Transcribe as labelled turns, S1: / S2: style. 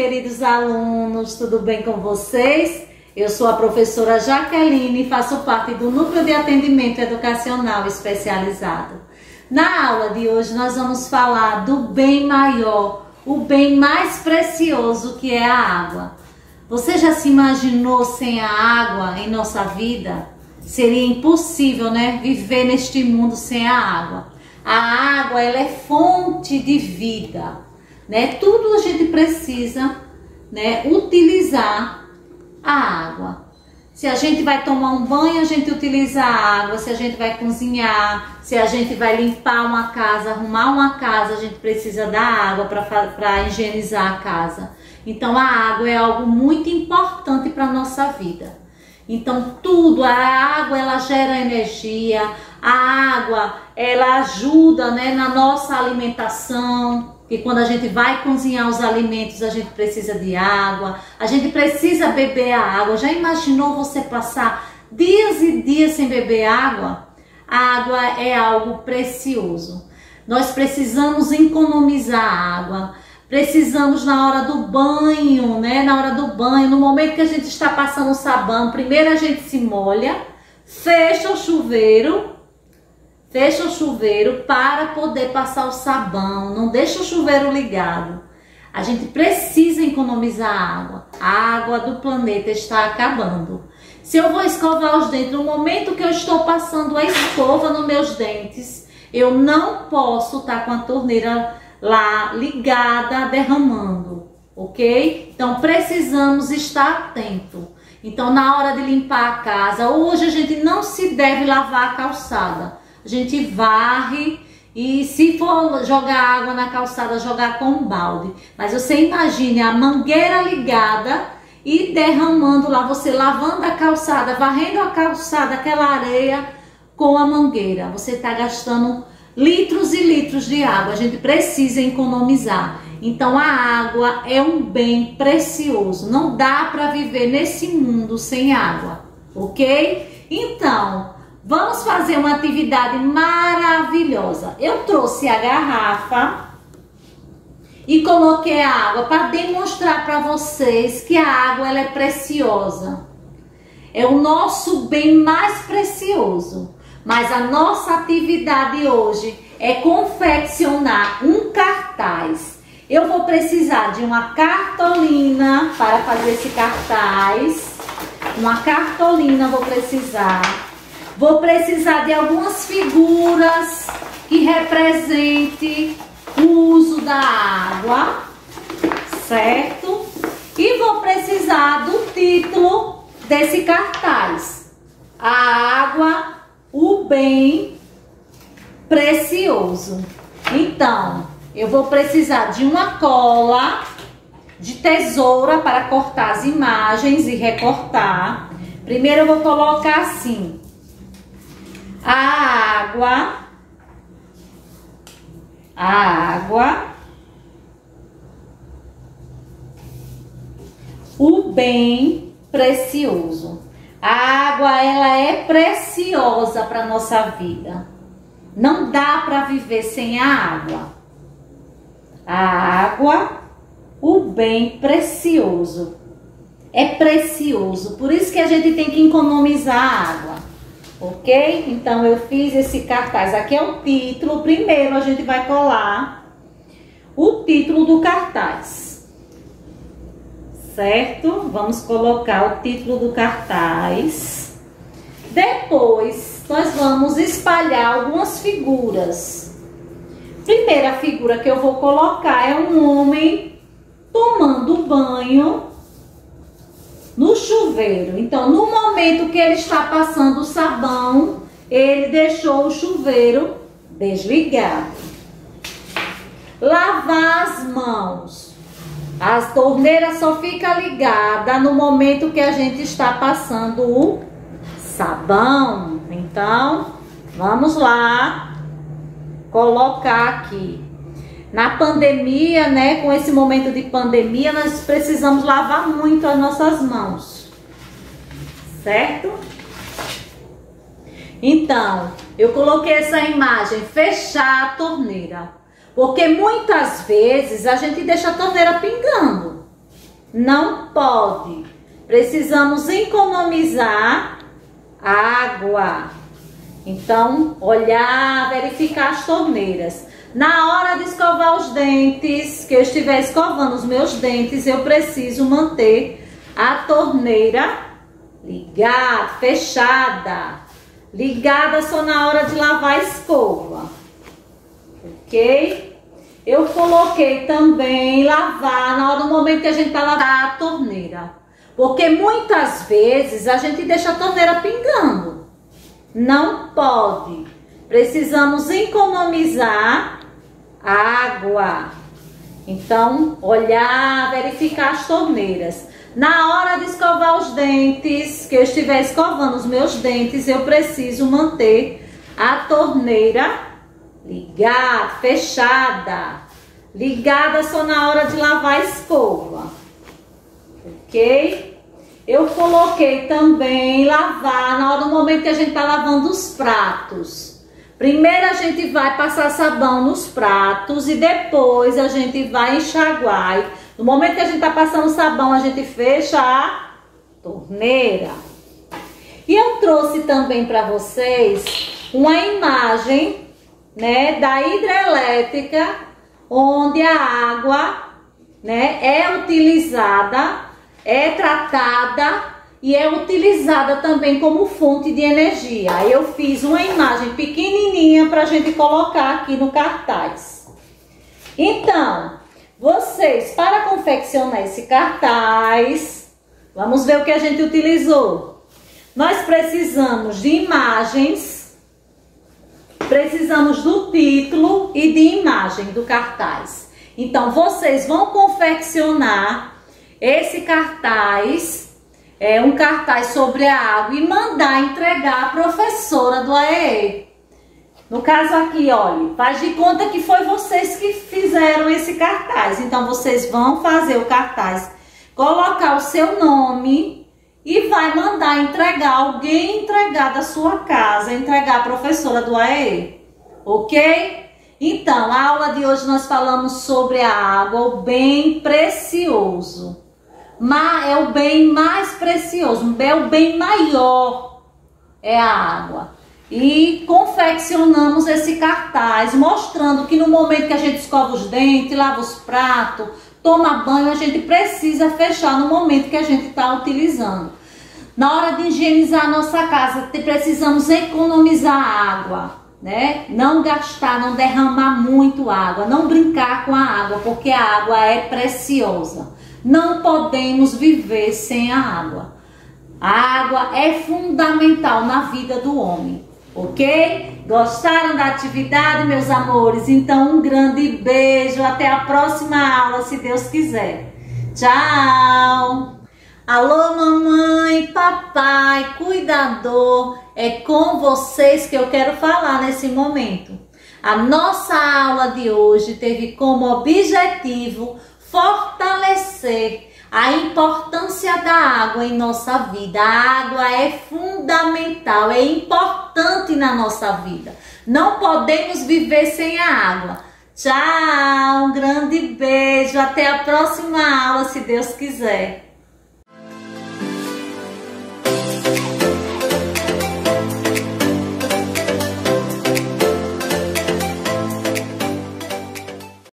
S1: queridos alunos, tudo bem com vocês? Eu sou a professora Jaqueline e faço parte do Núcleo de Atendimento Educacional Especializado. Na aula de hoje nós vamos falar do bem maior, o bem mais precioso que é a água. Você já se imaginou sem a água em nossa vida? Seria impossível, né, viver neste mundo sem a água. A água, ela é fonte de vida, né? Tudo a gente precisa, né, utilizar a água. Se a gente vai tomar um banho, a gente utiliza a água. Se a gente vai cozinhar, se a gente vai limpar uma casa, arrumar uma casa, a gente precisa da água para higienizar a casa. Então a água é algo muito importante para a nossa vida. Então tudo, a água ela gera energia, a água ela ajuda, né, na nossa alimentação, que quando a gente vai cozinhar os alimentos a gente precisa de água, a gente precisa beber a água. Já imaginou você passar dias e dias sem beber água? A água é algo precioso. Nós precisamos economizar água. Precisamos na hora do banho, né? Na hora do banho, no momento que a gente está passando o sabão, primeiro a gente se molha, fecha o chuveiro para poder passar o sabão, não deixa o chuveiro ligado. A gente precisa economizar água. A água do planeta está acabando. Se eu vou escovar os dentes, no momento que eu estou passando a escova nos meus dentes, eu não posso estar com a torneira lá ligada, derramando, ok? Então precisamos estar atento. Então na hora de limpar a casa, hoje a gente não se deve lavar a calçada. A gente varre e se for jogar água na calçada, jogar com um balde. Mas você imagine a mangueira ligada e derramando lá, você lavando a calçada, varrendo a calçada, aquela areia com a mangueira. Você está gastando litros e litros de água. A gente precisa economizar. Então a água é um bem precioso. Não dá para viver nesse mundo sem água, ok? Então, vamos fazer uma atividade maravilhosa. Eu trouxe a garrafa e coloquei a água para demonstrar para vocês que a água ela é preciosa. É o nosso bem mais precioso. Mas a nossa atividade hoje é confeccionar um cartaz. Eu vou precisar de uma cartolina para fazer esse cartaz. Uma cartolina vou precisar. Vou precisar de algumas figuras que representem o uso da água, certo? E vou precisar do título desse cartaz. A água, o bem precioso. Então, eu vou precisar de uma cola, de tesoura para cortar as imagens e recortar. Primeiro eu vou colocar assim: a água, o bem precioso. A água, ela é preciosa para nossa vida. Não dá para viver sem a água. A água, o bem precioso. É precioso, por isso que a gente tem que economizar a água, ok? Então eu fiz esse cartaz. Aqui é o título. Primeiro a gente vai colar o título do cartaz. Certo? Vamos colocar o título do cartaz. Depois, nós vamos espalhar algumas figuras. Primeira figura que eu vou colocar é um homem tomando banho no chuveiro. Então, no momento que ele está passando o sabão, ele deixou o chuveiro desligado. Lavar as mãos. A torneira só fica ligada no momento que a gente está passando o sabão. Então, vamos lá colocar aqui. Na pandemia, né, com esse momento de pandemia, nós precisamos lavar muito as nossas mãos, certo? Então, eu coloquei essa imagem, fechar a torneira. Porque muitas vezes a gente deixa a torneira pingando. Não pode. Precisamos economizar água. Então, olhar, verificar as torneiras. Na hora de escovar os dentes, que eu estiver escovando os meus dentes, eu preciso manter a torneira ligada, fechada. Ligada só na hora de lavar a escova. Ok? Eu coloquei também lavar na hora do momento que a gente vai lavar a torneira. Porque muitas vezes a gente deixa a torneira pingando. Não pode. Precisamos economizar água. Então, olhar, verificar as torneiras. Na hora de escovar os dentes, que eu estiver escovando os meus dentes, eu preciso manter a torneira ligada, fechada. Ligada só na hora de lavar a escova. Ok? Eu coloquei também lavar na hora do momento que a gente tá lavando os pratos. Primeiro a gente vai passar sabão nos pratos e depois a gente vai enxaguar. No momento que a gente tá passando sabão, a gente fecha a torneira. E eu trouxe também para vocês uma imagem, né, da hidrelétrica, onde a água, né, é utilizada, é tratada e é utilizada também como fonte de energia. Aí eu fiz uma imagem pequenininha para a gente colocar aqui no cartaz. Então, vocês, para confeccionar esse cartaz, vamos ver o que a gente utilizou. Nós precisamos de imagens, precisamos do título e de imagem do cartaz. Então, vocês vão confeccionar esse cartaz, um cartaz sobre a água e mandar entregar à professora do AEE. No caso aqui, olha, faz de conta que foi vocês que fizeram esse cartaz. Então, vocês vão fazer o cartaz, colocar o seu nome e vai mandar entregar, alguém entregar da sua casa, entregar a professora do AEE, ok? Então, a aula de hoje nós falamos sobre a água, o bem precioso. É o bem mais precioso, é o bem maior, é a água. E confeccionamos esse cartaz, mostrando que no momento que a gente escova os dentes, lava os pratos, toma banho, a gente precisa fechar no momento que a gente está utilizando. Na hora de higienizar a nossa casa, precisamos economizar água, né? Não gastar, não derramar muito água, não brincar com a água, porque a água é preciosa. Não podemos viver sem a água. A água é fundamental na vida do homem, ok? Gostaram da atividade, meus amores? Então, um grande beijo. Até a próxima aula, se Deus quiser. Tchau! Alô, mamãe, papai, cuidador, é com vocês que eu quero falar nesse momento. A nossa aula de hoje teve como objetivo fortalecer a importância da água em nossa vida. A água é fundamental, é importante na nossa vida. Não podemos viver sem a água. Tchau, um grande beijo, até a próxima aula, se Deus quiser.